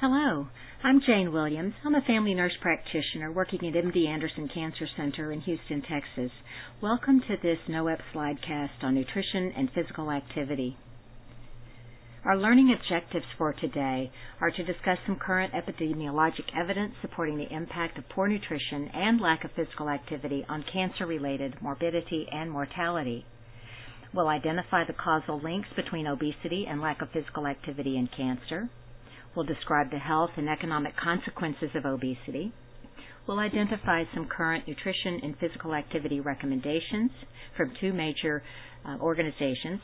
Hello, I'm Jane Williams. I'm a family nurse practitioner working at MD Anderson Cancer Center in Houston, Texas. Welcome to this NOEP slidecast on nutrition and physical activity. Our learning objectives for today are to discuss some current epidemiologic evidence supporting the impact of poor nutrition and lack of physical activity on cancer-related morbidity and mortality. We'll identify the causal links between obesity and lack of physical activity in cancer. We'll describe the health and economic consequences of obesity. We'll identify some current nutrition and physical activity recommendations from two major organizations.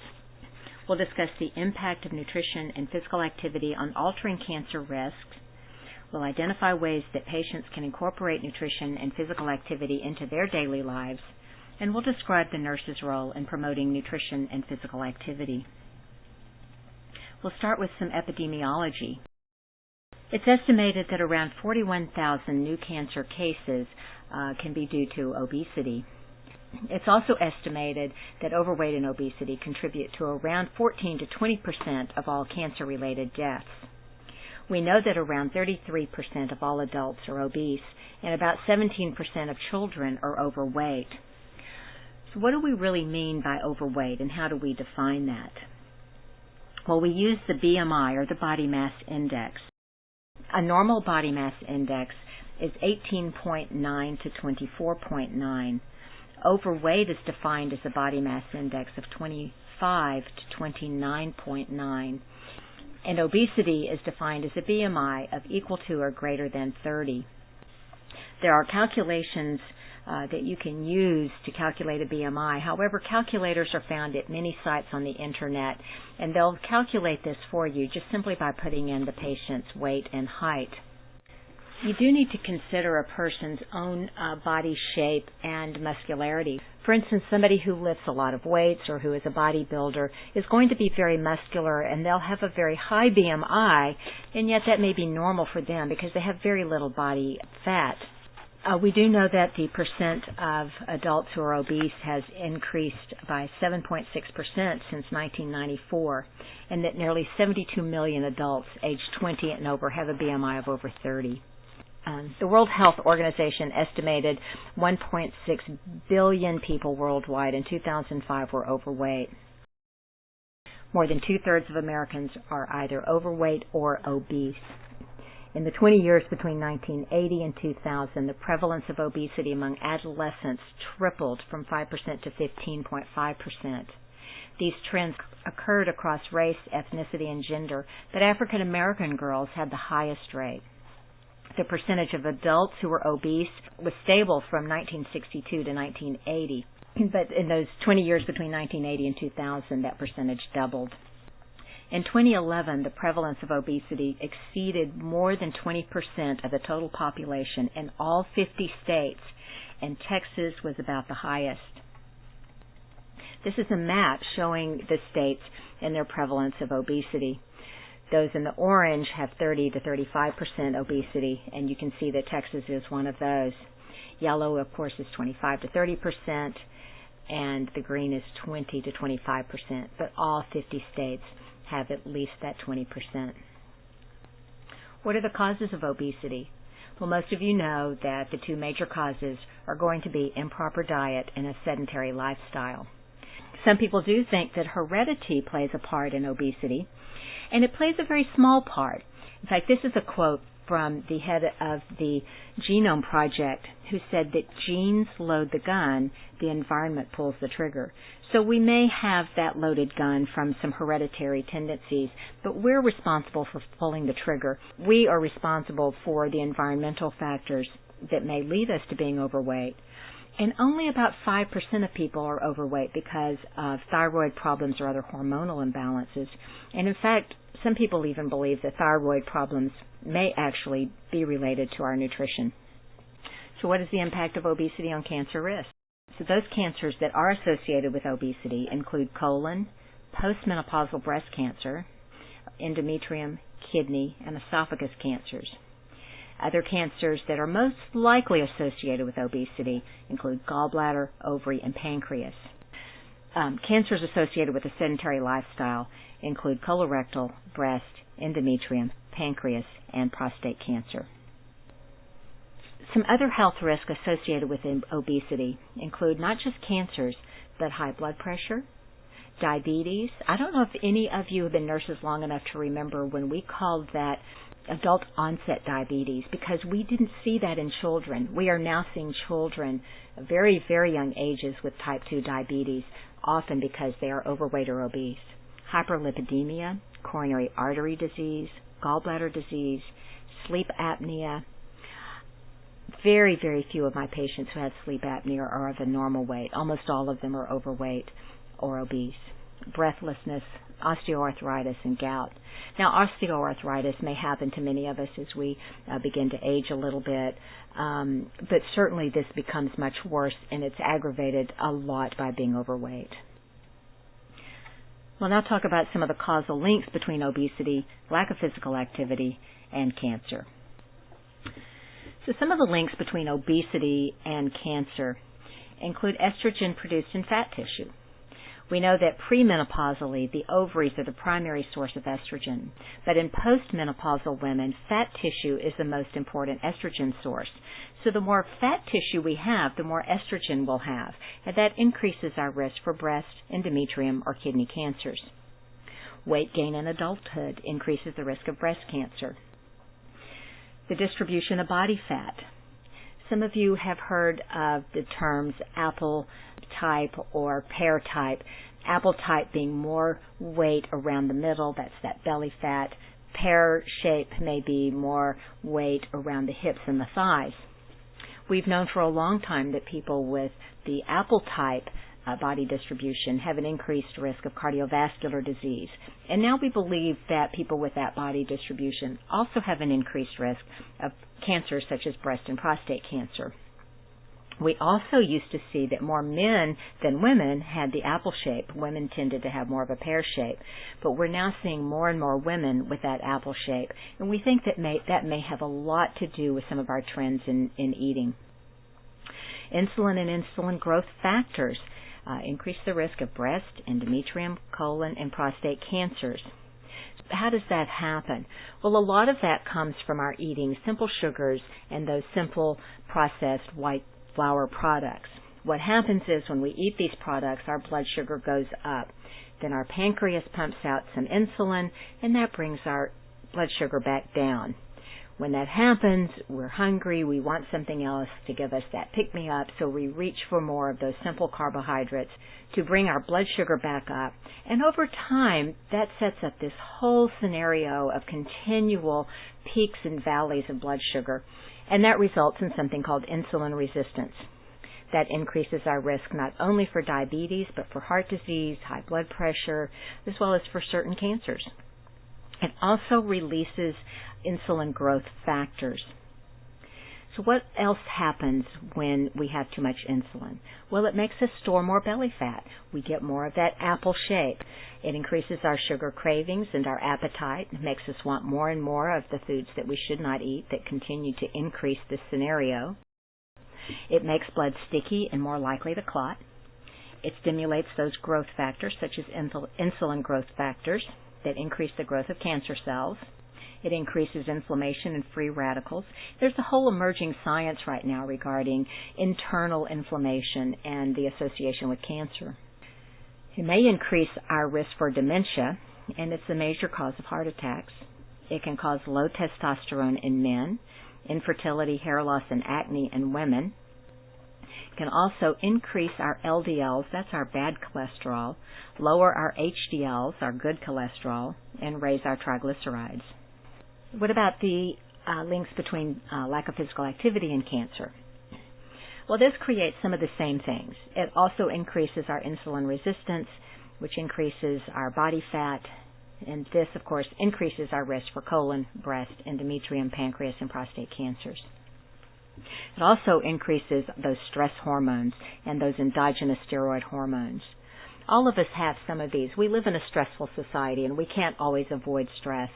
We'll discuss the impact of nutrition and physical activity on altering cancer risks. We'll identify ways that patients can incorporate nutrition and physical activity into their daily lives. And we'll describe the nurse's role in promoting nutrition and physical activity. We'll start with some epidemiology. It's estimated that around 41,000 new cancer cases can be due to obesity. It's also estimated that overweight and obesity contribute to around 14 to 20% of all cancer-related deaths. We know that around 33% of all adults are obese and about 17% of children are overweight. So what do we really mean by overweight and how do we define that? Well, we use the BMI or the body mass index. A normal body mass index is 18.9 to 24.9. Overweight is defined as a body mass index of 25 to 29.9. And obesity is defined as a BMI of equal to or greater than 30. There are calculations that you can use to calculate a BMI. However, calculators are found at many sites on the internet, and they'll calculate this for you just simply by putting in the patient's weight and height. You do need to consider a person's own body shape and muscularity. For instance, somebody who lifts a lot of weights or who is a bodybuilder is going to be very muscular, and they'll have a very high BMI, and yet that may be normal for them because they have very little body fat. We do know that the percent of adults who are obese has increased by 7.6% since 1994, and that nearly 72 million adults aged 20 and over have a BMI of over 30. The World Health Organization estimated 1.6 billion people worldwide in 2005 were overweight. More than two-thirds of Americans are either overweight or obese. In the 20 years between 1980 and 2000, the prevalence of obesity among adolescents tripled from 5% to 15.5%. These trends occurred across race, ethnicity, and gender, but African American girls had the highest rate. The percentage of adults who were obese was stable from 1962 to 1980, but in those 20 years between 1980 and 2000, that percentage doubled. In 2011, the prevalence of obesity exceeded more than 20% of the total population in all 50 states, and Texas was about the highest. This is a map showing the states and their prevalence of obesity. Those in the orange have 30 to 35% obesity, and you can see that Texas is one of those. Yellow, of course, is 25 to 30%, and the green is 20 to 25%, but all 50 states have at least that 20%. What are the causes of obesity? Well, most of you know that the two major causes are going to be improper diet and a sedentary lifestyle. Some people do think that heredity plays a part in obesity, and it plays a very small part. In fact, this is a quote from the head of the Genome Project, who said that genes load the gun, the environment pulls the trigger. So we may have that loaded gun from some hereditary tendencies, but we're responsible for pulling the trigger. We are responsible for the environmental factors that may lead us to being overweight. And only about 5% of people are overweight because of thyroid problems or other hormonal imbalances. And in fact, some people even believe that thyroid problems may actually be related to our nutrition. So what is the impact of obesity on cancer risk? So those cancers that are associated with obesity include colon, postmenopausal breast cancer, endometrium, kidney, and esophagus cancers. Other cancers that are most likely associated with obesity include gallbladder, ovary, and pancreas. Cancers associated with a sedentary lifestyle include colorectal, breast, endometrium, pancreas, and prostate cancer. Some other health risks associated with obesity include not just cancers, but high blood pressure, diabetes. I don't know if any of you have been nurses long enough to remember when we called that adult onset diabetes, because we didn't see that in children. We are now seeing children of very, very young ages with type 2 diabetes, often because they are overweight or obese. Hyperlipidemia, coronary artery disease, gallbladder disease, sleep apnea. Very, very few of my patients who have sleep apnea are of a normal weight. Almost all of them are overweight or obese. Breathlessness, osteoarthritis, and gout. Now, osteoarthritis may happen to many of us as we begin to age a little bit, but certainly this becomes much worse, and it's aggravated a lot by being overweight. We'll now talk about some of the causal links between obesity, lack of physical activity, and cancer. So some of the links between obesity and cancer include estrogen produced in fat tissue. We know that premenopausally, the ovaries are the primary source of estrogen, but in postmenopausal women, fat tissue is the most important estrogen source. So the more fat tissue we have, the more estrogen we'll have, and that increases our risk for breast, endometrium, or kidney cancers. Weight gain in adulthood increases the risk of breast cancer. The distribution of body fat. Some of you have heard of the terms apple type or pear type. Apple type being more weight around the middle, that's that belly fat. Pear shape may be more weight around the hips and the thighs. We've known for a long time that people with the apple type body distribution have an increased risk of cardiovascular disease. And now we believe that people with that body distribution also have an increased risk of cancers such as breast and prostate cancer. We also used to see that more men than women had the apple shape. Women tended to have more of a pear shape. But we're now seeing more and more women with that apple shape. And we think that may have a lot to do with some of our trends in eating. Insulin and insulin growth factors increase the risk of breast, endometrium, colon, and prostate cancers. How does that happen? Well, a lot of that comes from our eating simple sugars and those simple processed white flour products. What happens is when we eat these products, our blood sugar goes up. Then our pancreas pumps out some insulin, and that brings our blood sugar back down. When that happens, we're hungry, we want something else to give us that pick-me-up, so we reach for more of those simple carbohydrates to bring our blood sugar back up. And over time, that sets up this whole scenario of continual peaks and valleys of blood sugar, and that results in something called insulin resistance. That increases our risk not only for diabetes, but for heart disease, high blood pressure, as well as for certain cancers. It also releases insulin growth factors. So what else happens when we have too much insulin? Well, it makes us store more belly fat. We get more of that apple shape. It increases our sugar cravings and our appetite. It makes us want more and more of the foods that we should not eat that continue to increase this scenario. It makes blood sticky and more likely to clot. It stimulates those growth factors, such as insulin growth factors, that increase the growth of cancer cells. It increases inflammation and free radicals. There's a whole emerging science right now regarding internal inflammation and the association with cancer. It may increase our risk for dementia, and it's a major cause of heart attacks. It can cause low testosterone in men, infertility, hair loss, and acne in women. It can also increase our LDLs, that's our bad cholesterol, lower our HDLs, our good cholesterol, and raise our triglycerides. What about the links between lack of physical activity and cancer? Well, this creates some of the same things. It also increases our insulin resistance, which increases our body fat, and this, of course, increases our risk for colon, breast, endometrium, pancreas, and prostate cancers. It also increases those stress hormones and those endogenous steroid hormones. All of us have some of these. We live in a stressful society, and we can't always avoid stress.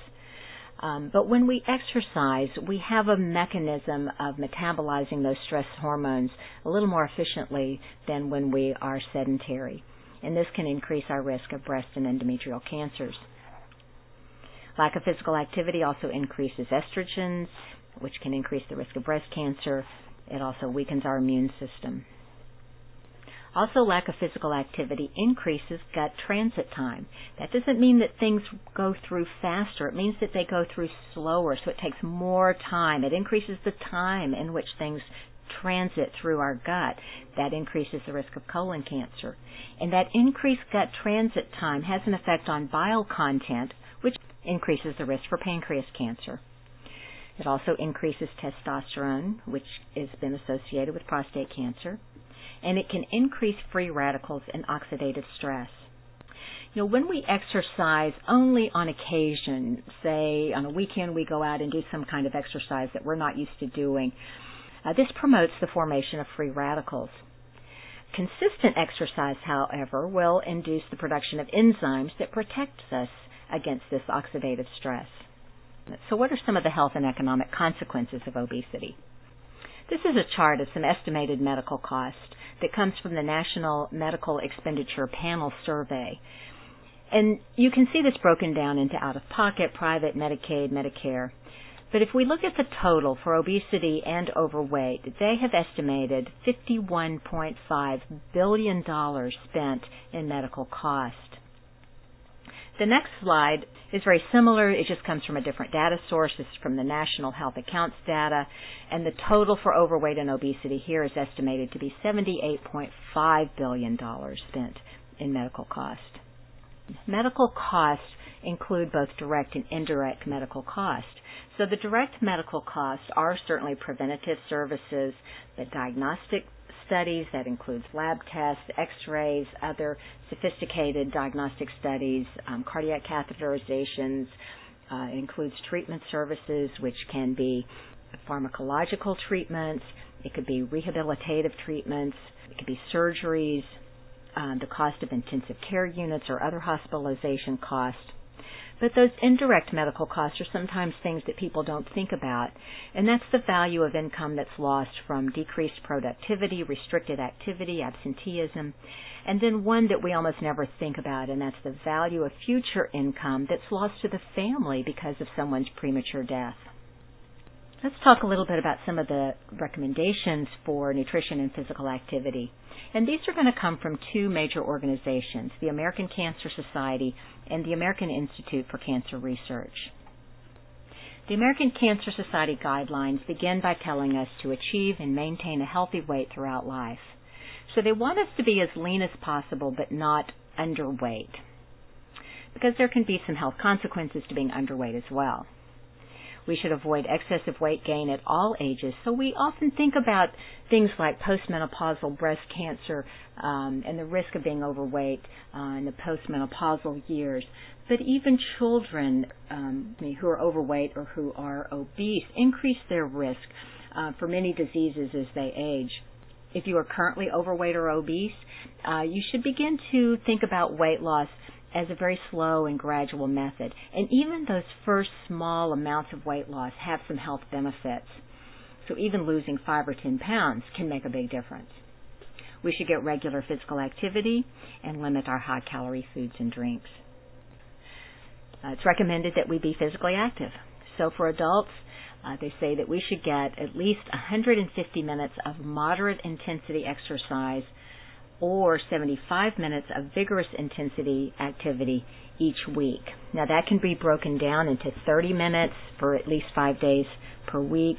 But when we exercise, we have a mechanism of metabolizing those stress hormones a little more efficiently than when we are sedentary. And this can increase our risk of breast and endometrial cancers. Lack of physical activity also increases estrogens, which can increase the risk of breast cancer. It also weakens our immune system. Also, lack of physical activity increases gut transit time. That doesn't mean that things go through faster. It means that they go through slower, so it takes more time. It increases the time in which things transit through our gut. That increases the risk of colon cancer. And that increased gut transit time has an effect on bile content, which increases the risk for pancreas cancer. It also increases testosterone, which has been associated with prostate cancer. And it can increase free radicals and oxidative stress. When we exercise only on occasion, say on a weekend we go out and do some kind of exercise that we're not used to doing, this promotes the formation of free radicals. Consistent exercise, however, will induce the production of enzymes that protect us against this oxidative stress. So what are some of the health and economic consequences of obesity? This is a chart of some estimated medical costs that comes from the National Medical Expenditure Panel survey. And you can see this broken down into out-of-pocket, private, Medicaid, Medicare. But if we look at the total for obesity and overweight, they have estimated $51.5 billion spent in medical cost. The next slide is very similar. It just comes from a different data source. It's from the National Health Accounts data. And the total for overweight and obesity here is estimated to be $78.5 billion spent in medical cost. Medical costs include both direct and indirect medical costs. So the direct medical costs are certainly preventative services, the diagnostic studies, that includes lab tests, x-rays, other sophisticated diagnostic studies, cardiac catheterizations. It includes treatment services, which can be pharmacological treatments. It could be rehabilitative treatments. It could be surgeries, the cost of intensive care units or other hospitalization costs. But those indirect medical costs are sometimes things that people don't think about, and that's the value of income that's lost from decreased productivity, restricted activity, absenteeism, and then one that we almost never think about, and that's the value of future income that's lost to the family because of someone's premature death. Let's talk a little bit about some of the recommendations for nutrition and physical activity. And these are going to come from two major organizations, the American Cancer Society and the American Institute for Cancer Research. The American Cancer Society guidelines begin by telling us to achieve and maintain a healthy weight throughout life. So they want us to be as lean as possible but not underweight, because there can be some health consequences to being underweight as well. We should avoid excessive weight gain at all ages. So we often think about things like postmenopausal breast cancer and the risk of being overweight in the postmenopausal years. But even children who are overweight or who are obese increase their risk for many diseases as they age. If you are currently overweight or obese, you should begin to think about weight loss as a very slow and gradual method. And even those first small amounts of weight loss have some health benefits. So even losing 5 or 10 pounds can make a big difference. We should get regular physical activity and limit our high-calorie foods and drinks. It's recommended that we be physically active. So for adults, they say that we should get at least 150 minutes of moderate intensity exercise or 75 minutes of vigorous intensity activity each week. Now that can be broken down into 30 minutes for at least 5 days per week.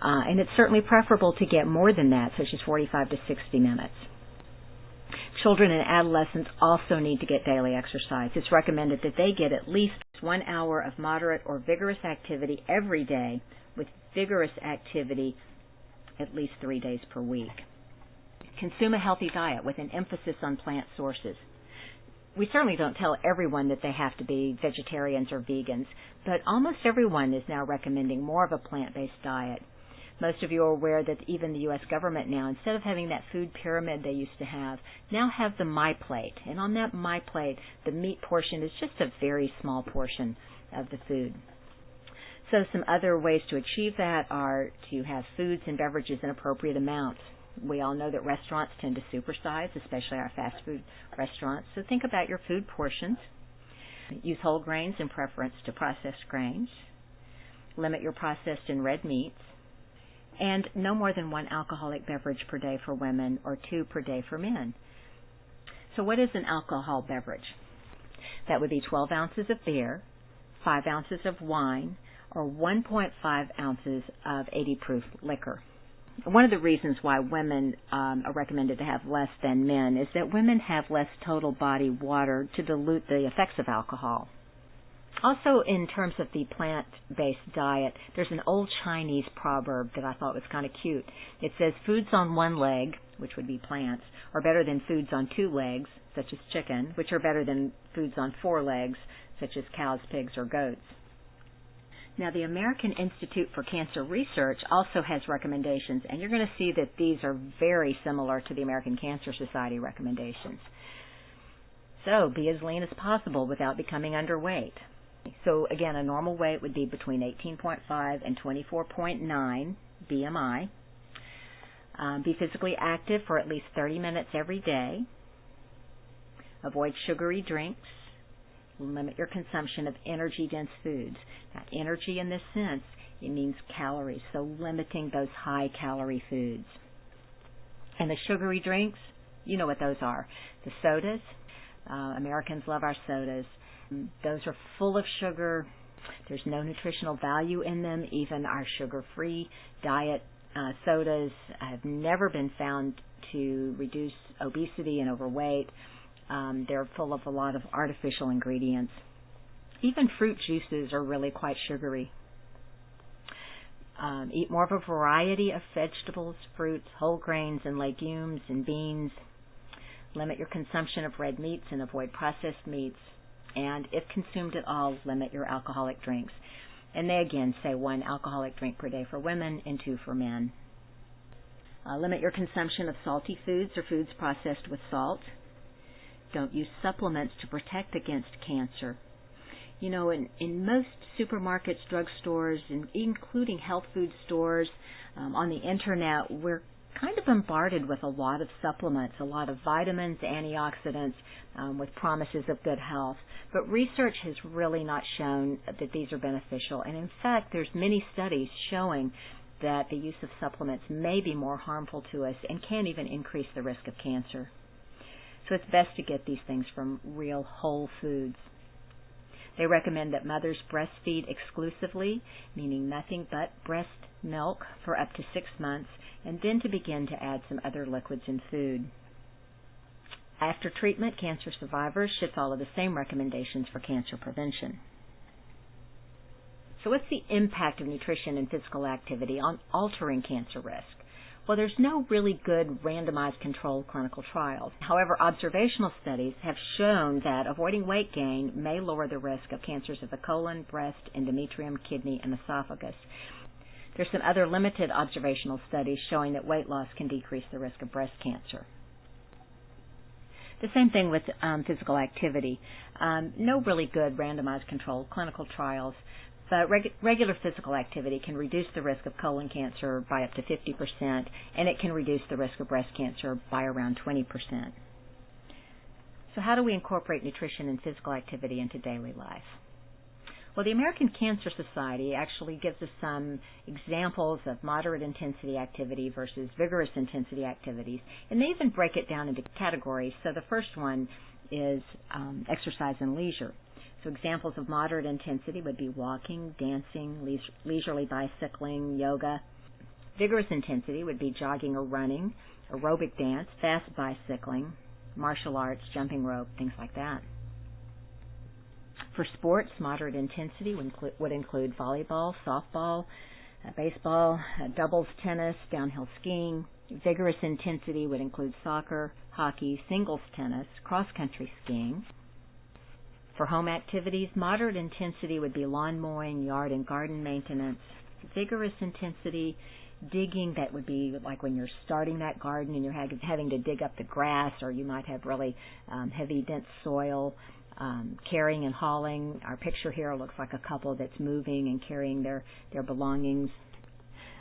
And it's certainly preferable to get more than that, such as 45 to 60 minutes. Children and adolescents also need to get daily exercise. It's recommended that they get at least 1 hour of moderate or vigorous activity every day, with vigorous activity at least 3 days per week. Consume a healthy diet with an emphasis on plant sources. We certainly don't tell everyone that they have to be vegetarians or vegans, but almost everyone is now recommending more of a plant-based diet. Most of you are aware that even the U.S. government now, instead of having that food pyramid they used to have, now have the My Plate. And on that My Plate, the meat portion is just a very small portion of the food. So some other ways to achieve that are to have foods and beverages in appropriate amounts. We all know that restaurants tend to supersize, especially our fast food restaurants. So think about your food portions. Use whole grains in preference to processed grains. Limit your processed and red meats. And no more than 1 alcoholic beverage per day for women or 2 per day for men. So what is an alcohol beverage? That would be 12 ounces of beer, 5 ounces of wine, or 1.5 ounces of 80 proof liquor. One of the reasons why women are recommended to have less than men is that women have less total body water to dilute the effects of alcohol. Also, in terms of the plant-based diet, there's an old Chinese proverb that I thought was kind of cute. It says, foods on one leg, which would be plants, are better than foods on 2 legs, such as chicken, which are better than foods on 4 legs, such as cows, pigs, or goats. Now, the American Institute for Cancer Research also has recommendations, and you're going to see that these are very similar to the American Cancer Society recommendations. So, be as lean as possible without becoming underweight. So, again, a normal weight would be between 18.5 and 24.9 BMI. Be physically active for at least 30 minutes every day. Avoid sugary drinks. Limit your consumption of energy-dense foods. Now, energy in this sense, it means calories, so limiting those high-calorie foods. And the sugary drinks, you know what those are. The sodas, Americans love our sodas. Those are full of sugar. There's no nutritional value in them. Even our sugar-free diet sodas have never been found to reduce obesity and overweight. They're full of a lot of artificial ingredients. Even fruit juices are really quite sugary. Eat more of a variety of vegetables, fruits, whole grains, and legumes and beans. Limit your consumption of red meats and avoid processed meats. And if consumed at all, limit your alcoholic drinks. And they again say 1 alcoholic drink per day for women and 2 for men. Limit your consumption of salty foods or foods processed with salt. Don't use supplements to protect against cancer. You know, in most supermarkets, drugstores, and including health food stores, on the internet, we're kind of bombarded with a lot of supplements, a lot of vitamins, antioxidants, with promises of good health. But research has really not shown that these are beneficial. And in fact, there's many studies showing that the use of supplements may be more harmful to us and can even increase the risk of cancer. So it's best to get these things from real whole foods. They recommend that mothers breastfeed exclusively, meaning nothing but breast milk, for up to 6 months, and then to begin to add some other liquids in food. After treatment, cancer survivors should follow the same recommendations for cancer prevention. So what's the impact of nutrition and physical activity on altering cancer risk? Well, there's no really good randomized controlled clinical trials. However, observational studies have shown that avoiding weight gain may lower the risk of cancers of the colon, breast, endometrium, kidney, and esophagus. There's some other limited observational studies showing that weight loss can decrease the risk of breast cancer. The same thing with physical activity. No really good randomized controlled clinical trials, but regular physical activity can reduce the risk of colon cancer by up to 50%, and it can reduce the risk of breast cancer by around 20%. So how do we incorporate nutrition and physical activity into daily life? Well, the American Cancer Society actually gives us some examples of moderate intensity activity versus vigorous intensity activities, and they even break it down into categories. So the first one is exercise and leisure. So examples of moderate intensity would be walking, dancing, leisurely bicycling, yoga. Vigorous intensity would be jogging or running, aerobic dance, fast bicycling, martial arts, jumping rope, things like that. For sports, moderate intensity would include volleyball, softball, baseball, doubles tennis, downhill skiing. Vigorous intensity would include soccer, hockey, singles tennis, cross-country skiing. For home activities, moderate intensity would be lawn mowing, yard and garden maintenance. Vigorous intensity, digging, that would be like when you're starting that garden and you're having to dig up the grass, or you might have really heavy, dense soil. Carrying and hauling. Our picture here looks like a couple that's moving and carrying their belongings.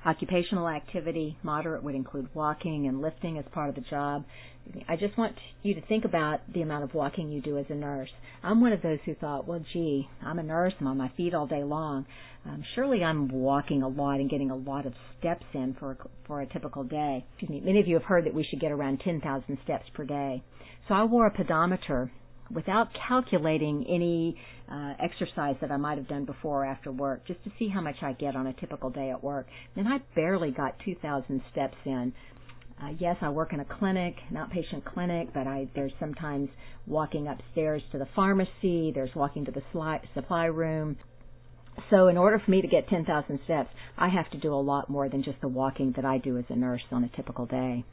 Occupational activity, moderate, would include walking and lifting as part of the job. I just want you to think about the amount of walking you do as a nurse. I'm one of those who thought, well, gee, I'm a nurse, I'm on my feet all day long. Surely I'm walking a lot and getting a lot of steps in for a typical day. Many of you have heard that we should get around 10,000 steps per day. So I wore a pedometer without calculating any exercise that I might have done before or after work, just to see how much I get on a typical day at work. And I barely got 2,000 steps in. Yes, I work in a clinic, an outpatient clinic, but there's sometimes walking upstairs to the pharmacy, there's walking to the supply room. So in order for me to get 10,000 steps, I have to do a lot more than just the walking that I do as a nurse on a typical day.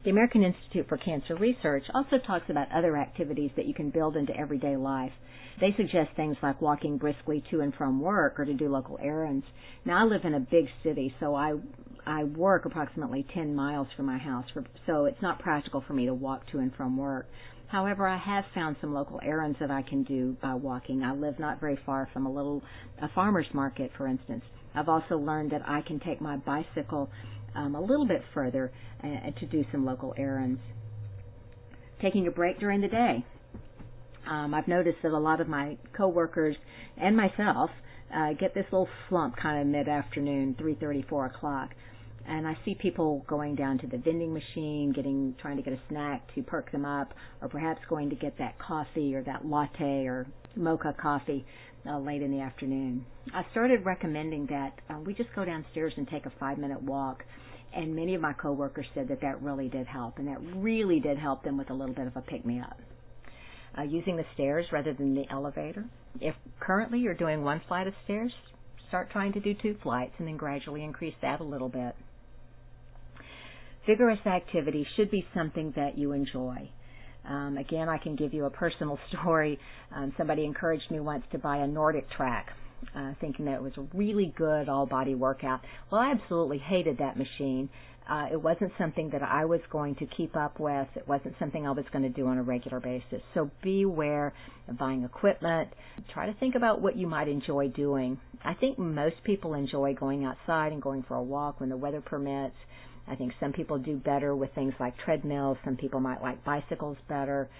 The American Institute for Cancer Research also talks about other activities that you can build into everyday life. They suggest things like walking briskly to and from work or to do local errands. Now, I live in a big city, so I work approximately 10 miles from my house, so it's not practical for me to walk to and from work. However, I have found some local errands that I can do by walking. I live not very far from a farmer's market, for instance. I've also learned that I can take my bicycle a little bit further to do some local errands. Taking a break during the day. I've noticed that a lot of my coworkers and myself get this little slump kind of mid-afternoon, 3:30, 4 o'clock. And I see people going down to the vending machine, trying to get a snack to perk them up, or perhaps going to get that coffee or that latte or mocha coffee late in the afternoon. I started recommending that we just go downstairs and take a 5-minute walk, and many of my coworkers said that really did help, and that really did help them with a little bit of a pick-me-up. Using the stairs rather than the elevator. If currently you're doing 1 flight of stairs, start trying to do 2 flights and then gradually increase that a little bit. Vigorous activity should be something that you enjoy. Again, I can give you a personal story. Somebody encouraged me once to buy a Nordic track, thinking that it was a really good all-body workout. Well, I absolutely hated that machine. It wasn't something that I was going to keep up with. It wasn't something I was going to do on a regular basis. So beware of buying equipment. Try to think about what you might enjoy doing. I think most people enjoy going outside and going for a walk when the weather permits. I think some people do better with things like treadmills. Some people might like bicycles better.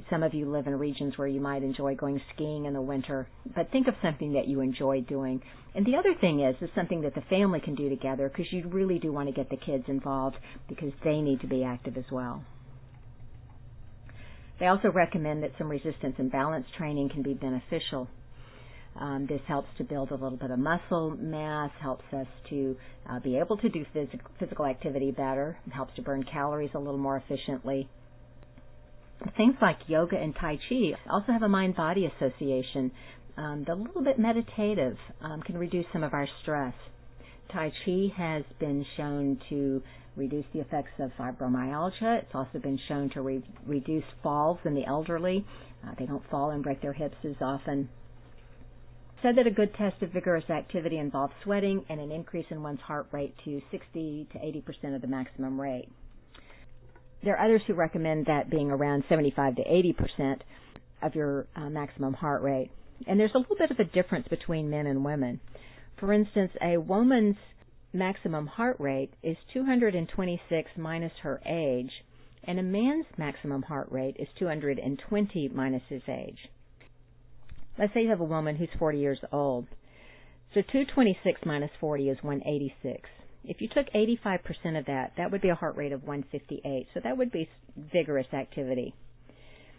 Some of you live in regions where you might enjoy going skiing in the winter. But think of something that you enjoy doing. And the other thing is something that the family can do together, because you really do want to get the kids involved because they need to be active as well. They also recommend that some resistance and balance training can be beneficial. This helps to build a little bit of muscle mass, helps us to be able to do physical activity better, it helps to burn calories a little more efficiently. Things like yoga and Tai Chi also have a mind-body association. They're a little bit meditative, can reduce some of our stress. Tai Chi has been shown to reduce the effects of fibromyalgia. It's also been shown to reduce falls in the elderly. They don't fall and break their hips as often. Said that a good test of vigorous activity involves sweating and an increase in one's heart rate to 60 to 80% of the maximum rate. There are others who recommend that being around 75 to 80% of your maximum heart rate. And there's a little bit of a difference between men and women. For instance, a woman's maximum heart rate is 226 minus her age, and a man's maximum heart rate is 220 minus his age. Let's say you have a woman who's 40 years old. So 226 minus 40 is 186. If you took 85% of that, that would be a heart rate of 158. So that would be vigorous activity.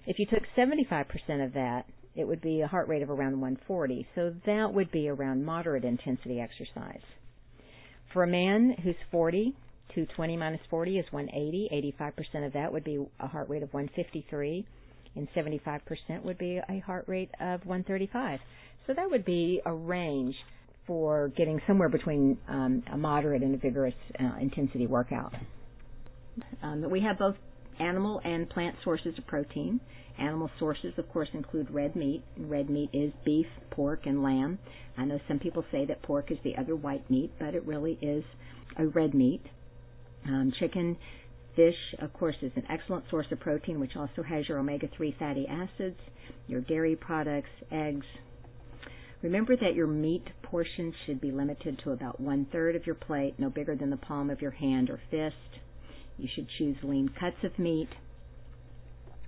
If you took 75% of that, it would be a heart rate of around 140. So that would be around moderate intensity exercise. For a man who's 40, 220 minus 40 is 180. 85% of that would be a heart rate of 153. And 75% would be a heart rate of 135. So that would be a range for getting somewhere between a moderate and a vigorous intensity workout. We have both animal and plant sources of protein. Animal sources, of course, include red meat. Red meat is beef, pork, and lamb. I know some people say that pork is the other white meat, but it really is a red meat. Chicken, fish, of course, is an excellent source of protein, which also has your omega-3 fatty acids, your dairy products, eggs. Remember that your meat, portions should be limited to about 1/3 of your plate, no bigger than the palm of your hand or fist. You should choose lean cuts of meat.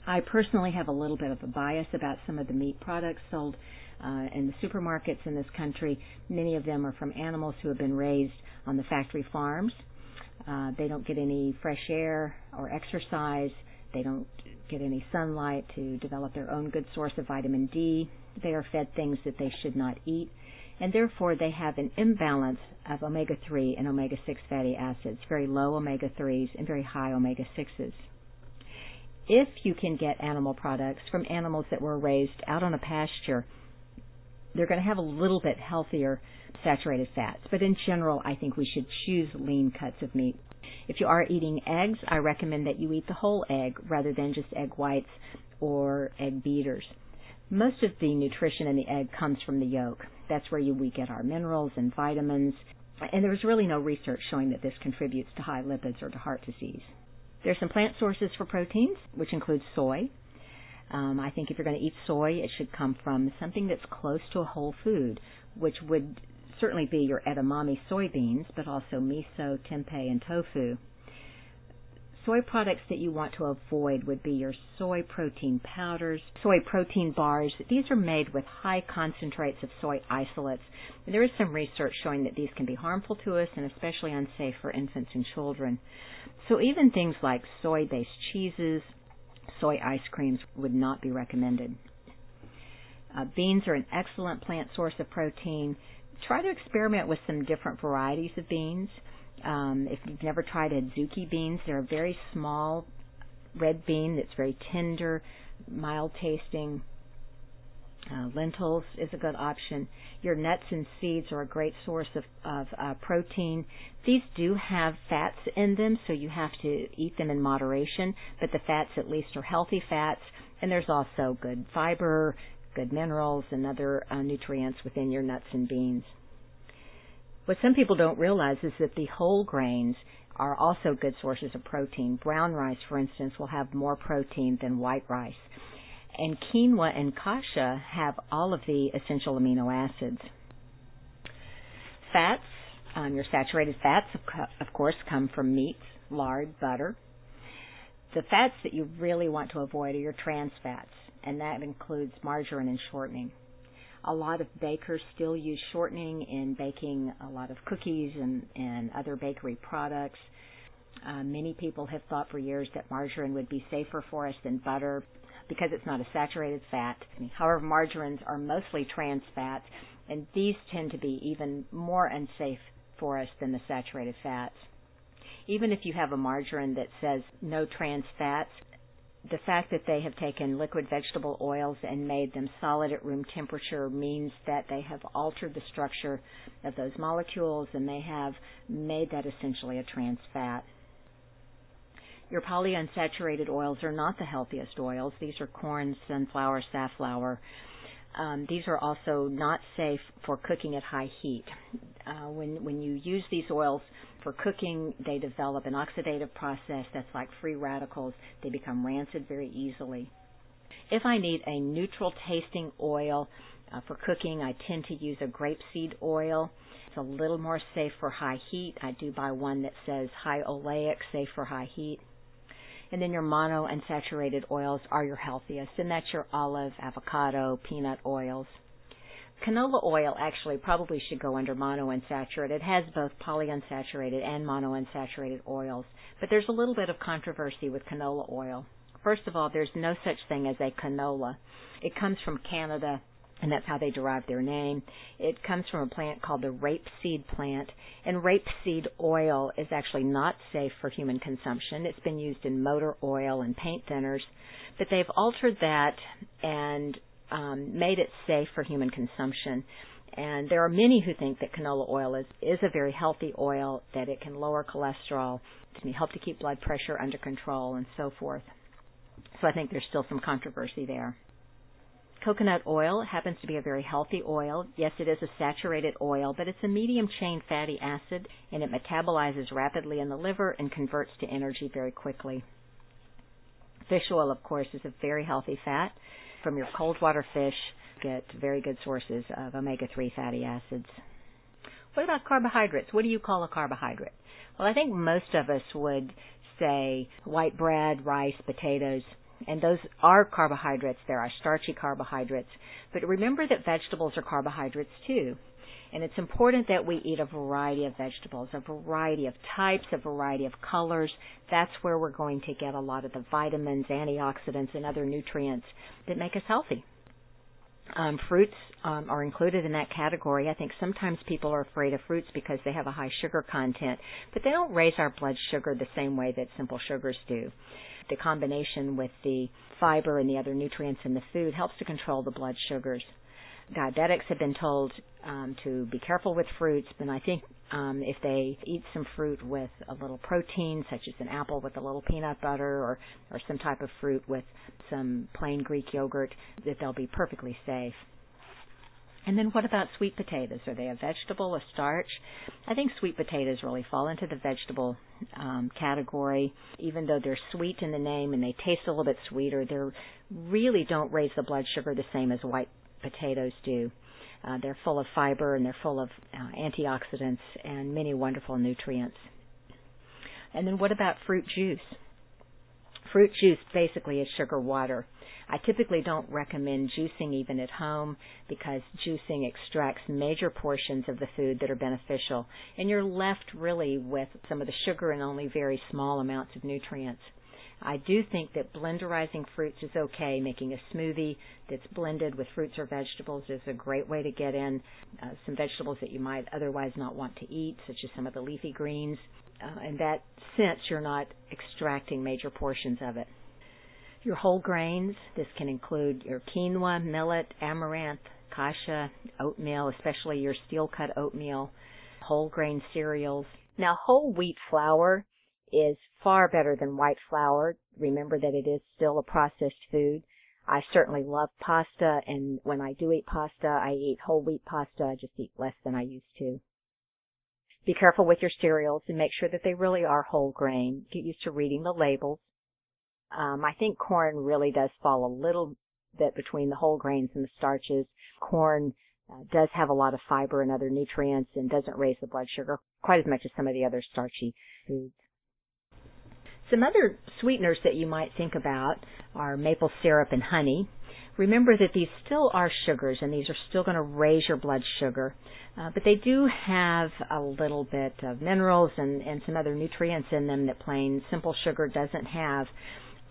I personally have a little bit of a bias about some of the meat products sold in the supermarkets in this country. Many of them are from animals who have been raised on the factory farms. They don't get any fresh air or exercise. They don't get any sunlight to develop their own good source of vitamin D. They are fed things that they should not eat, and therefore they have an imbalance of omega-3 and omega-6 fatty acids, very low omega-3s and very high omega-6s. If you can get animal products from animals that were raised out on a pasture, they're going to have a little bit healthier saturated fats. But in general, I think we should choose lean cuts of meat. If you are eating eggs, I recommend that you eat the whole egg rather than just egg whites or egg beaters. Most of the nutrition in the egg comes from the yolk. That's where we get our minerals and vitamins. And there's really no research showing that this contributes to high lipids or to heart disease. There's some plant sources for proteins, which includes soy. I think if you're going to eat soy, it should come from something that's close to a whole food, which would certainly be your edamame soybeans, but also miso, tempeh, and tofu. Soy products that you want to avoid would be your soy protein powders, soy protein bars. These are made with high concentrates of soy isolates. And there is some research showing that these can be harmful to us and especially unsafe for infants and children. So even things like soy-based cheeses, soy ice creams would not be recommended. Beans are an excellent plant source of protein. Try to experiment with some different varieties of beans. If you've never tried adzuki beans, they're a very small red bean that's very tender, mild tasting. Lentils is a good option. Your nuts and seeds are a great source of protein. These do have fats in them, so you have to eat them in moderation, but the fats at least are healthy fats, and there's also good fiber, good minerals, and other nutrients within your nuts and beans. What some people don't realize is that the whole grains are also good sources of protein. Brown rice, for instance, will have more protein than white rice. And quinoa and kasha have all of the essential amino acids. Fats, your saturated fats, of course, come from meats, lard, butter. The fats that you really want to avoid are your trans fats, and that includes margarine and shortening. A lot of bakers still use shortening in baking a lot of cookies and other bakery products. Many people have thought for years that margarine would be safer for us than butter because it's not a saturated fat. However, margarines are mostly trans fats, and these tend to be even more unsafe for us than the saturated fats. Even if you have a margarine that says no trans fats, the fact that they have taken liquid vegetable oils and made them solid at room temperature means that they have altered the structure of those molecules, and they have made that essentially a trans fat. Your polyunsaturated oils are not the healthiest oils. These are corn, sunflower, safflower. These are also not safe for cooking at high heat. When you use these oils for cooking, they develop an oxidative process that's like free radicals. They become rancid very easily. If I need a neutral tasting oil for cooking, I tend to use a grapeseed oil. It's a little more safe for high heat. I do buy one that says high oleic, safe for high heat. And then your monounsaturated oils are your healthiest, and that's your olive, avocado, peanut oils. Canola oil actually probably should go under monounsaturated. It has both polyunsaturated and monounsaturated oils, but there's a little bit of controversy with canola oil. First of all, there's no such thing as a canola. It comes from Canada, and that's how they derive their name. It comes from a plant called the rapeseed plant, and rapeseed oil is actually not safe for human consumption. It's been used in motor oil and paint thinners, but they've altered that and made it safe for human consumption. And there are many who think that canola oil is a very healthy oil, that it can lower cholesterol, help to keep blood pressure under control, and so forth. So I think there's still some controversy there. Coconut oil happens to be a very healthy oil. Yes, it is a saturated oil, but it's a medium-chain fatty acid, and it metabolizes rapidly in the liver and converts to energy very quickly. Fish oil, of course, is a very healthy fat. From your cold water fish, you get very good sources of omega-3 fatty acids. What about carbohydrates? What do you call a carbohydrate? Well, I think most of us would say white bread, rice, potatoes, and those are carbohydrates. There are starchy carbohydrates. But remember that vegetables are carbohydrates too. And it's important that we eat a variety of vegetables, a variety of types, a variety of colors. That's where we're going to get a lot of the vitamins, antioxidants, and other nutrients that make us healthy. Fruits are included in that category. I think sometimes people are afraid of fruits because they have a high sugar content, but they don't raise our blood sugar the same way that simple sugars do. The combination with the fiber and the other nutrients in the food helps to control the blood sugars. Diabetics have been told to be careful with fruits, but I think if they eat some fruit with a little protein, such as an apple with a little peanut butter or some type of fruit with some plain Greek yogurt, that they'll be perfectly safe. And then what about sweet potatoes? Are they a vegetable, a starch? I think sweet potatoes really fall into the vegetable category. Even though they're sweet in the name and they taste a little bit sweeter, they really don't raise the blood sugar the same as white potatoes do. They're full of fiber and they're full of antioxidants and many wonderful nutrients. And then what about fruit juice? Fruit juice basically is sugar water. I typically don't recommend juicing even at home because juicing extracts major portions of the food that are beneficial, and you're left really with some of the sugar and only very small amounts of nutrients. I do think that blenderizing fruits is okay. Making a smoothie that's blended with fruits or vegetables is a great way to get in some vegetables that you might otherwise not want to eat, such as some of the leafy greens. In that sense, you're not extracting major portions of it. Your whole grains, this can include your quinoa, millet, amaranth, kasha, oatmeal, especially your steel-cut oatmeal, whole grain cereals. Now, whole wheat flour is far better than white flour. Remember that it is still a processed food. I certainly love pasta, and when I do eat pasta, I eat whole wheat pasta. I just eat less than I used to. Be careful with your cereals and make sure that they really are whole grain. Get used to reading the labels. I think corn really does fall a little bit between the whole grains and the starches. Corn does have a lot of fiber and other nutrients and doesn't raise the blood sugar quite as much as some of the other starchy foods. Some other sweeteners that you might think about are maple syrup and honey. Remember that these still are sugars, and these are still going to raise your blood sugar, but they do have a little bit of minerals and some other nutrients in them that plain simple sugar doesn't have.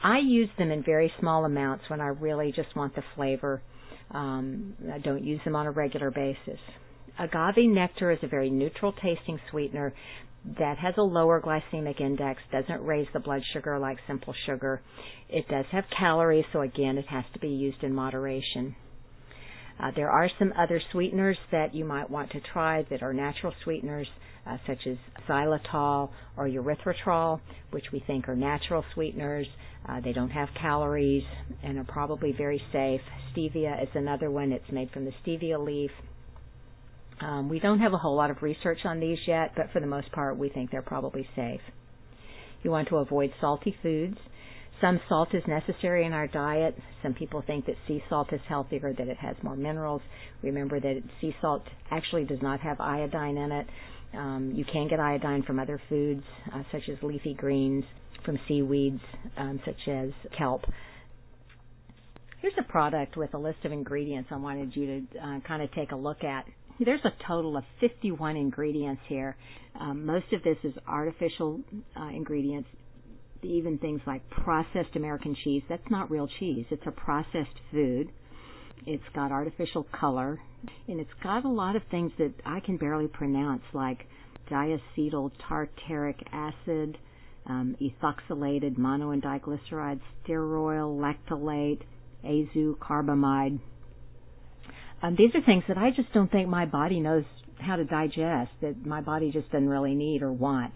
I use them in very small amounts when I really just want the flavor. I don't use them on a regular basis. Agave nectar is a very neutral tasting sweetener that has a lower glycemic index, doesn't raise the blood sugar like simple sugar. It does have calories, so again, it has to be used in moderation. There are some other sweeteners that you might want to try that are natural sweeteners, such as xylitol or erythritol, which we think are natural sweeteners. They don't have calories and are probably very safe. Stevia is another one. It's made from the stevia leaf. We don't have a whole lot of research on these yet, but for the most part, we think they're probably safe. You want to avoid salty foods. Some salt is necessary in our diet. Some people think that sea salt is healthier, that it has more minerals. Remember that sea salt actually does not have iodine in it. You can get iodine from other foods, such as leafy greens, from seaweeds, such as kelp. Here's a product with a list of ingredients I wanted you to kind of take a look at. There's a total of 51 ingredients here. Most of this is artificial ingredients, even things like processed American cheese. That's not real cheese. It's a processed food. It's got artificial color, and it's got a lot of things that I can barely pronounce, like diacetyl tartaric acid, ethoxylated mono and diglyceride, stearoyl, lactylate, azocarbamide. These are things that I just don't think my body knows how to digest, that my body just doesn't really need or want.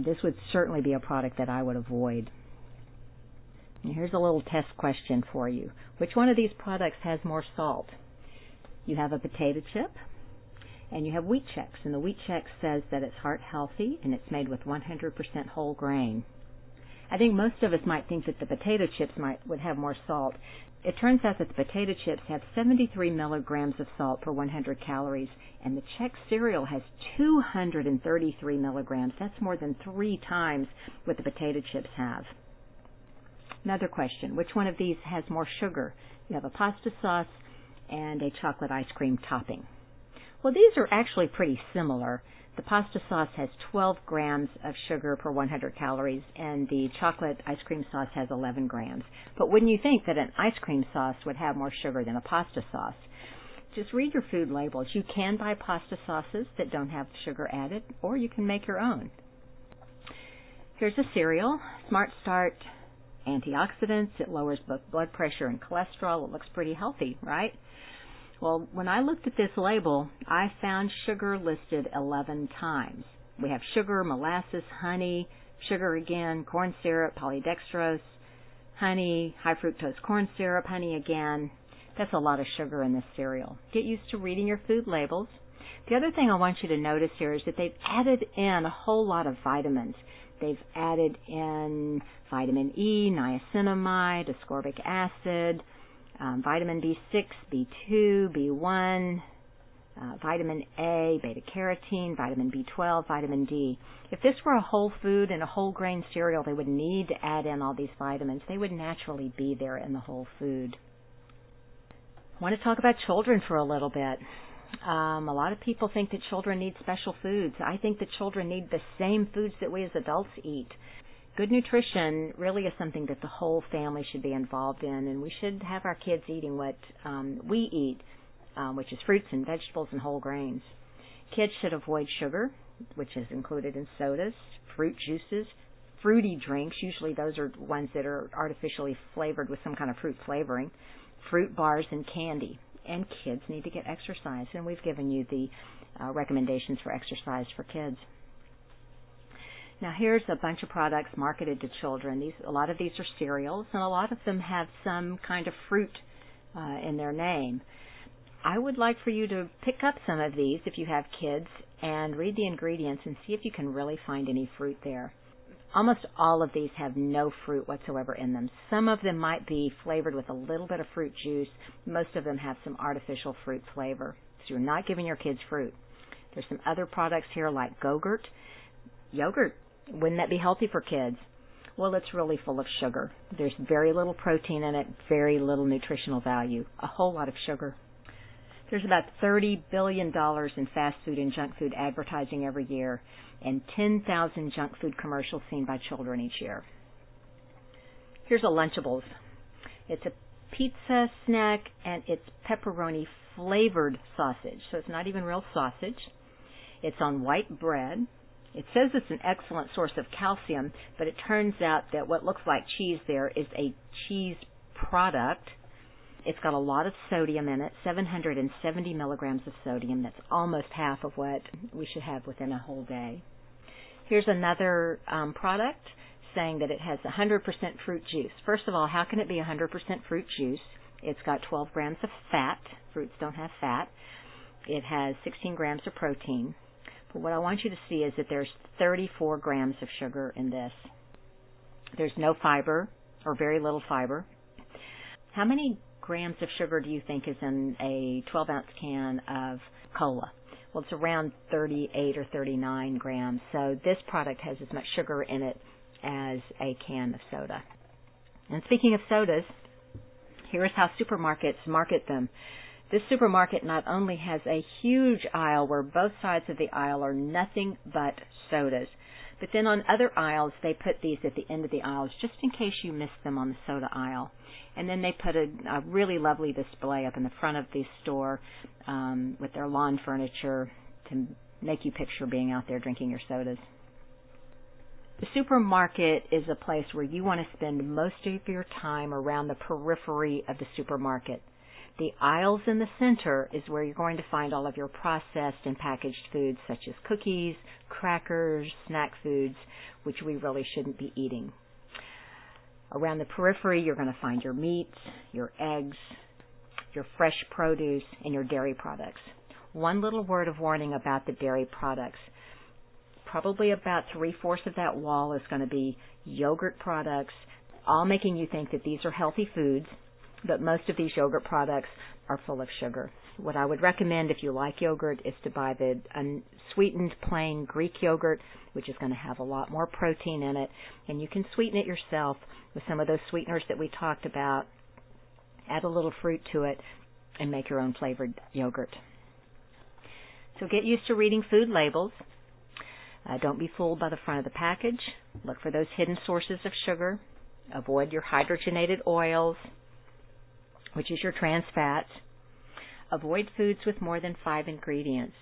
This would certainly be a product that I would avoid. And here's a little test question for you. Which one of these products has more salt? You have a potato chip, and you have Wheat Chex. And the Wheat Chex says that it's heart healthy, and it's made with 100% whole grain. I think most of us might think that the potato chips would have more salt. It turns out that the potato chips have 73 milligrams of salt per 100 calories, and the Chex cereal has 233 milligrams. That's more than 3 times what the potato chips have. Another question, which one of these has more sugar? You have a pasta sauce and a chocolate ice cream topping. Well, these are actually pretty similar. The pasta sauce has 12 grams of sugar per 100 calories, and the chocolate ice cream sauce has 11 grams. But wouldn't you think that an ice cream sauce would have more sugar than a pasta sauce? Just read your food labels. You can buy pasta sauces that don't have sugar added, or you can make your own. Here's a cereal, Smart Start antioxidants. It lowers both blood pressure and cholesterol. It looks pretty healthy, right? Well, when I looked at this label, I found sugar listed 11 times. We have sugar, molasses, honey, sugar again, corn syrup, polydextrose, honey, high fructose corn syrup, honey again. That's a lot of sugar in this cereal. Get used to reading your food labels. The other thing I want you to notice here is that they've added in a whole lot of vitamins. They've added in vitamin E, niacinamide, ascorbic acid, vitamin B6, B2, B1, vitamin A, beta-carotene, vitamin B12, vitamin D. If this were a whole food and a whole grain cereal, they would need to add in all these vitamins. They would naturally be there in the whole food. I want to talk about children for a little bit. A lot of people think that children need special foods. I think that children need the same foods that we as adults eat. Good nutrition really is something that the whole family should be involved in, and we should have our kids eating what we eat, which is fruits and vegetables and whole grains. Kids should avoid sugar, which is included in sodas, fruit juices, fruity drinks. Usually those are ones that are artificially flavored with some kind of fruit flavoring, fruit bars, and candy. And kids need to get exercise, and we've given you the recommendations for exercise for kids. Now here's a bunch of products marketed to children. A lot of these are cereals, and a lot of them have some kind of fruit in their name. I would like for you to pick up some of these if you have kids and read the ingredients and see if you can really find any fruit there. Almost all of these have no fruit whatsoever in them. Some of them might be flavored with a little bit of fruit juice. Most of them have some artificial fruit flavor. So you're not giving your kids fruit. There's some other products here like Go-Gurt. Yogurt, wouldn't that be healthy for kids? Well, it's really full of sugar. There's very little protein in it, very little nutritional value, a whole lot of sugar. There's about $30 billion in fast food and junk food advertising every year, and 10,000 junk food commercials seen by children each year. Here's a Lunchables. It's a pizza snack, and it's pepperoni flavored sausage, so it's not even real sausage. It's on white bread. It says it's an excellent source of calcium, but it turns out that what looks like cheese there is a cheese product. It's got a lot of sodium in it, 770 milligrams of sodium. That's almost half of what we should have within a whole day. Here's another product saying that it has 100% fruit juice. First of all, how can it be 100% fruit juice? It's got 12 grams of fat. Fruits don't have fat. It has 16 grams of protein. But what I want you to see is that there's 34 grams of sugar in this. There's no fiber, or very little fiber. How many grams of sugar do you think is in a 12-ounce can of cola? Well, it's around 38 or 39 grams. So this product has as much sugar in it as a can of soda. And speaking of sodas, here's how supermarkets market them. This supermarket not only has a huge aisle where both sides of the aisle are nothing but sodas, but then on other aisles they put these at the end of the aisles just in case you missed them on the soda aisle. And then they put a really lovely display up in the front of the store with their lawn furniture to make you picture being out there drinking your sodas. The supermarket is a place where you want to spend most of your time around the periphery of the supermarket. The aisles in the center is where you're going to find all of your processed and packaged foods such as cookies, crackers, snack foods, which we really shouldn't be eating. Around the periphery, you're going to find your meats, your eggs, your fresh produce, and your dairy products. One little word of warning about the dairy products. Probably about 3/4 of that wall is going to be yogurt products, all making you think that these are healthy foods. but most of these yogurt products are full of sugar. What I would recommend if you like yogurt is to buy the unsweetened plain Greek yogurt, which is going to have a lot more protein in it, and you can sweeten it yourself with some of those sweeteners that we talked about. Add a little fruit to it and make your own flavored yogurt. So get used to reading food labels. Don't be fooled by the front of the package. Look for those hidden sources of sugar. Avoid your hydrogenated oils, which is your trans fats. Avoid foods with more than 5 ingredients.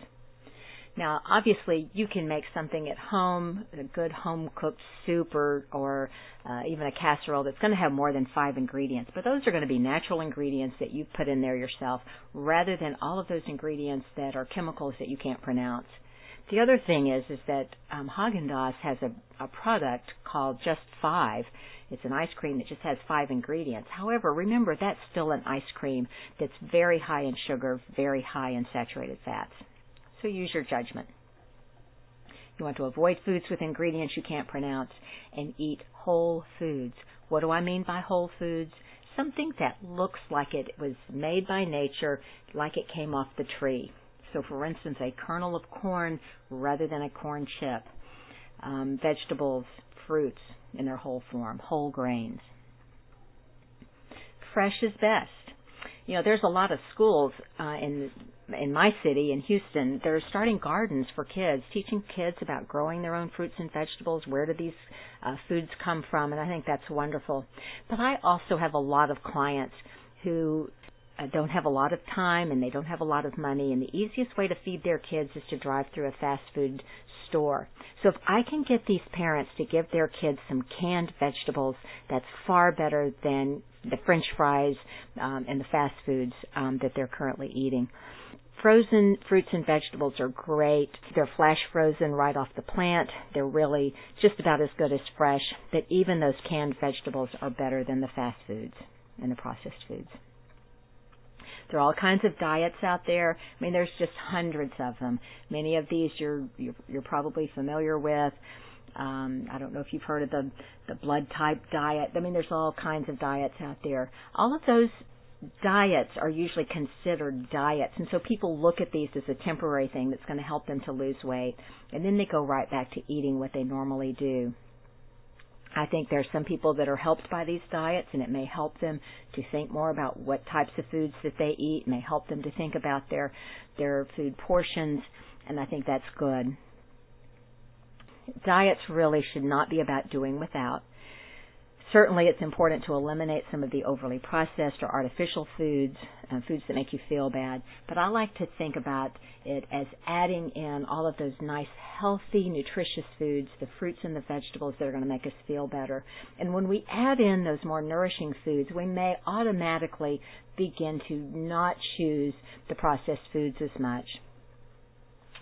Now, obviously, you can make something at home, a good home-cooked soup or even a casserole that's going to have more than 5 ingredients. But those are going to be natural ingredients that you put in there yourself, rather than all of those ingredients that are chemicals that you can't pronounce. The other thing is that Haagen-Dazs has a product called Just 5. It's an ice cream that just has 5 ingredients. However, remember, that's still an ice cream that's very high in sugar, very high in saturated fats. So use your judgment. You want to avoid foods with ingredients you can't pronounce and eat whole foods. What do I mean by whole foods? Something that looks like it was made by nature, like it came off the tree. So, for instance, a kernel of corn rather than a corn chip. Vegetables, fruits in their whole form, whole grains. Fresh is best. You know, there's a lot of schools in my city, in Houston, that are starting gardens for kids, teaching kids about growing their own fruits and vegetables. Where do these foods come from? And I think that's wonderful. But I also have a lot of clients who don't have a lot of time and they don't have a lot of money, and the easiest way to feed their kids is to drive through a fast food store. So if I can get these parents to give their kids some canned vegetables, that's far better than the French fries and the fast foods that they're currently eating. Frozen fruits and vegetables are great. They're flash frozen right off the plant. They're really just about as good as fresh, but even those canned vegetables are better than the fast foods and the processed foods. There are all kinds of diets out there. I mean, there's just hundreds of them. Many of these you're probably familiar with. I don't know if you've heard of the blood type diet. I mean, there's all kinds of diets out there. All of those diets are usually considered diets, and so people look at these as a temporary thing that's going to help them to lose weight, and then they go right back to eating what they normally do. I think there are some people that are helped by these diets, and it may help them to think more about what types of foods that they eat. It may help them to think about their food portions, and I think that's good. Diets really should not be about doing without. Certainly it's important to eliminate some of the overly processed or artificial foods, foods that make you feel bad. But I like to think about it as adding in all of those nice, healthy, nutritious foods, the fruits and the vegetables that are going to make us feel better. And when we add in those more nourishing foods, we may automatically begin to not choose the processed foods as much.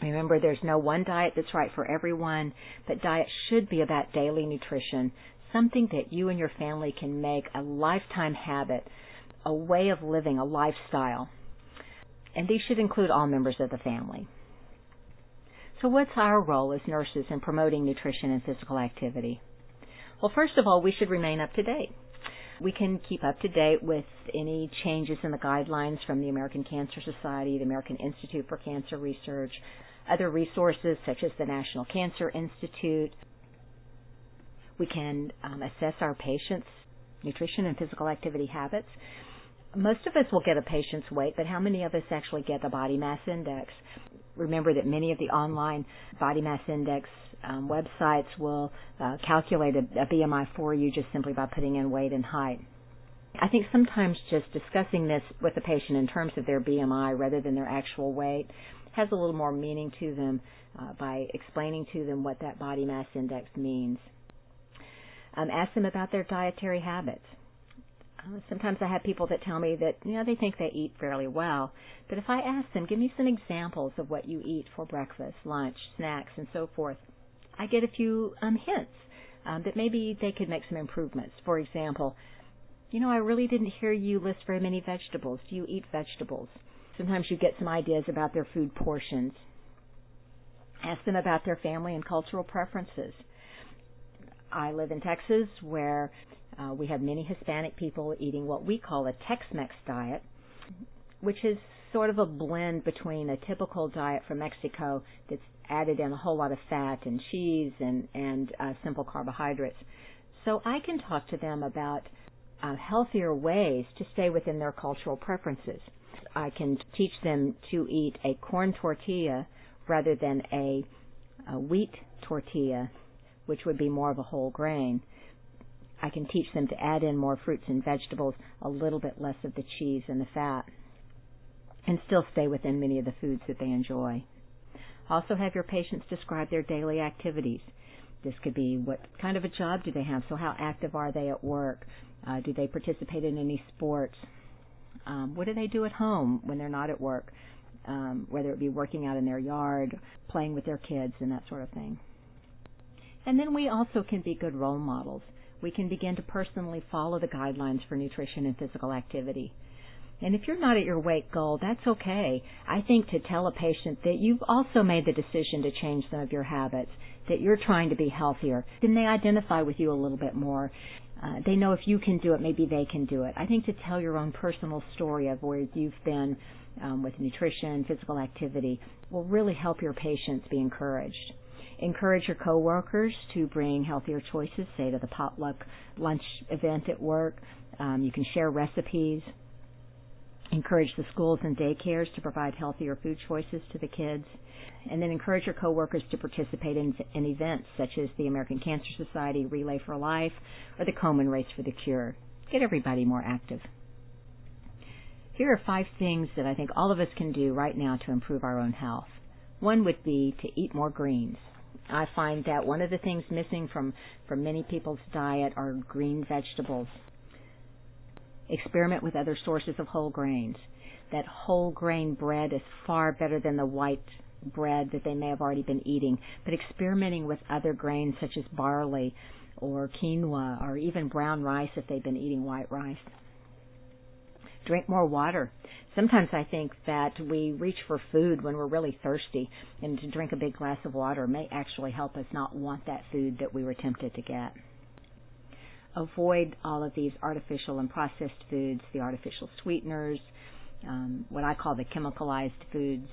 Remember, there's no one diet that's right for everyone, but diet should be about daily nutrition, something that you and your family can make a lifetime habit, a way of living, a lifestyle. And these should include all members of the family. So what's our role as nurses in promoting nutrition and physical activity? Well, first of all, we should remain up to date. We can keep up to date with any changes in the guidelines from the American Cancer Society, the American Institute for Cancer Research, other resources such as the National Cancer Institute. We can assess our patients' nutrition and physical activity habits. Most of us will get a patient's weight, but how many of us actually get the body mass index? Remember that many of the online body mass index websites will calculate a BMI for you just simply by putting in weight and height. I think sometimes just discussing this with the patient in terms of their BMI rather than their actual weight has a little more meaning to them by explaining to them what that body mass index means. Ask them about their dietary habits. Sometimes I have people that tell me that, they think they eat fairly well, but if I ask them, give me some examples of what you eat for breakfast, lunch, snacks, and so forth, I get a few hints that maybe they could make some improvements. For example, I really didn't hear you list very many vegetables. Do you eat vegetables? Sometimes you get some ideas about their food portions. Ask them about their family and cultural preferences. I live in Texas, where we have many Hispanic people eating what we call a Tex-Mex diet, which is sort of a blend between a typical diet from Mexico that's added in a whole lot of fat and cheese and simple carbohydrates. So I can talk to them about healthier ways to stay within their cultural preferences. I can teach them to eat a corn tortilla rather than a wheat tortilla, which would be more of a whole grain. I can teach them to add in more fruits and vegetables, a little bit less of the cheese and the fat, and still stay within many of the foods that they enjoy. Also have your patients describe their daily activities. This could be what kind of a job do they have, so how active are they at work? Do they participate in any sports? What do they do at home when they're not at work, whether it be working out in their yard, playing with their kids, and that sort of thing. And then we also can be good role models. We can begin to personally follow the guidelines for nutrition and physical activity. And if you're not at your weight goal, that's okay. I think to tell a patient that you've also made the decision to change some of your habits, that you're trying to be healthier, then they identify with you a little bit more. They know if you can do it, maybe they can do it. I think to tell your own personal story of where you've been with nutrition, physical activity, will really help your patients be encouraged. Encourage your coworkers to bring healthier choices, say to the potluck lunch event at work. You can share recipes. Encourage the schools and daycares to provide healthier food choices to the kids. And then encourage your coworkers to participate in events such as the American Cancer Society Relay for Life or the Komen Race for the Cure. Get everybody more active. Here are 5 things that I think all of us can do right now to improve our own health. One would be to eat more greens. I find that one of the things missing from many people's diet are green vegetables. Experiment with other sources of whole grains. That whole grain bread is far better than the white bread that they may have already been eating, but experimenting with other grains such as barley or quinoa or even brown rice if they've been eating white rice. Drink more water. Sometimes I think that we reach for food when we're really thirsty, and to drink a big glass of water may actually help us not want that food that we were tempted to get. Avoid all of these artificial and processed foods, the artificial sweeteners, what I call the chemicalized foods,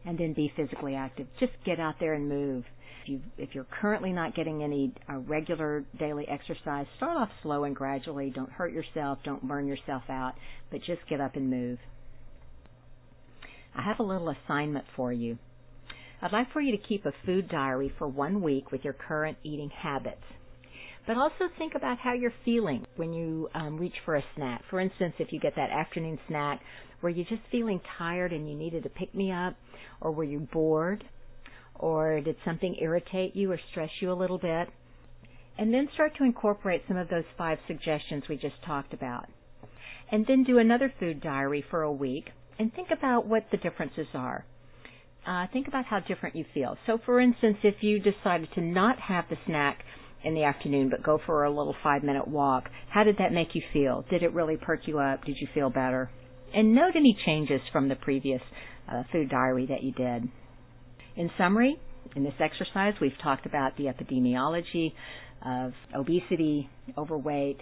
and then be physically active. Just get out there and move. If you're currently not getting any regular daily exercise, start off slow and gradually. Don't hurt yourself. Don't burn yourself out, but just get up and move. I have a little assignment for you. I'd like for you to keep a food diary for 1 week with your current eating habits. But also think about how you're feeling when you reach for a snack. For instance, if you get that afternoon snack, were you just feeling tired and you needed to pick me up? Or were you bored? Or did something irritate you or stress you a little bit? And then start to incorporate some of those 5 suggestions we just talked about. And then do another food diary for a week and think about what the differences are. Think about how different you feel. So, for instance, if you decided to not have the snack in the afternoon but go for a little 5-minute walk, how did that make you feel? Did it really perk you up? Did you feel better? And note any changes from the previous food diary that you did. In summary, in this exercise, we've talked about the epidemiology of obesity, overweight,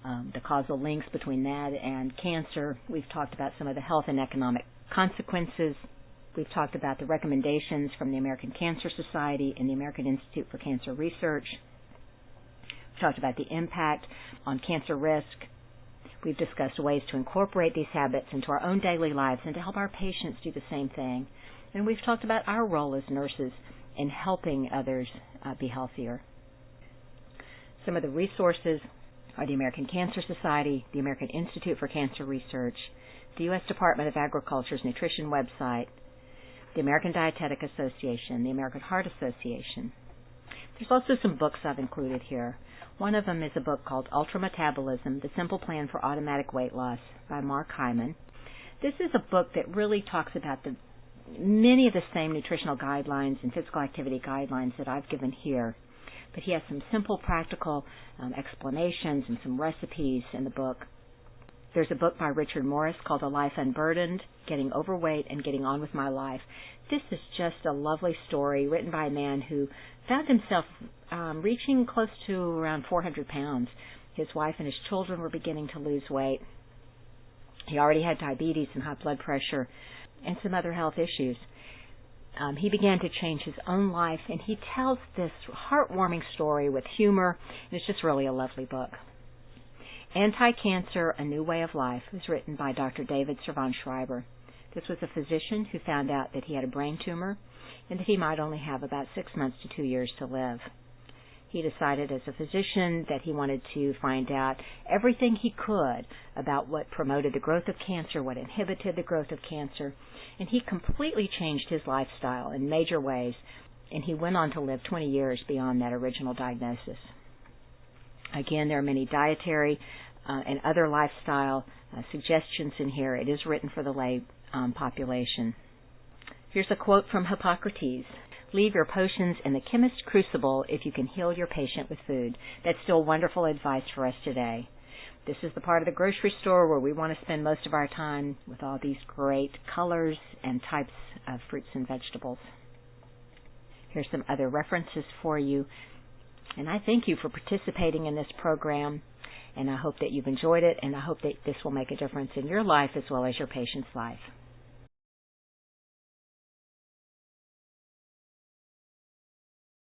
the causal links between that and cancer. We've talked about some of the health and economic consequences. We've talked about the recommendations from the American Cancer Society and the American Institute for Cancer Research. We've talked about the impact on cancer risk. We've discussed ways to incorporate these habits into our own daily lives and to help our patients do the same thing. And we've talked about our role as nurses in helping others be healthier. Some of the resources are the American Cancer Society, the American Institute for Cancer Research, the U.S. Department of Agriculture's nutrition website, the American Dietetic Association, the American Heart Association. There's also some books I've included here. One of them is a book called Ultrametabolism, The Simple Plan for Automatic Weight Loss by Mark Hyman. This is a book that really talks about many of the same nutritional guidelines and physical activity guidelines that I've given here. But he has some simple, practical explanations and some recipes in the book There's a book by Richard Morris called A Life Unburdened, Getting Overweight and Getting On With My Life. This is just a lovely story written by a man who found himself reaching close to around 400 pounds. His wife and his children were beginning to lose weight. He already had diabetes and high blood pressure and some other health issues. He began to change his own life, and he tells this heartwarming story with humor, and it's just really a lovely book. Anti-Cancer, A New Way of Life was written by Dr. David Servan-Schreiber. This was a physician who found out that he had a brain tumor and that he might only have about 6 months to 2 years to live. He decided as a physician that he wanted to find out everything he could about what promoted the growth of cancer, what inhibited the growth of cancer, and he completely changed his lifestyle in major ways, and he went on to live 20 years beyond that original diagnosis. Again, there are many dietary and other lifestyle suggestions in here. It is written for the lay population. Here's a quote from Hippocrates. Leave your potions in the chemist's crucible if you can heal your patient with food. That's still wonderful advice for us today. This is the part of the grocery store where we want to spend most of our time with all these great colors and types of fruits and vegetables. Here's some other references for you. And I thank you for participating in this program, and I hope that you've enjoyed it, and I hope that this will make a difference in your life as well as your patient's life.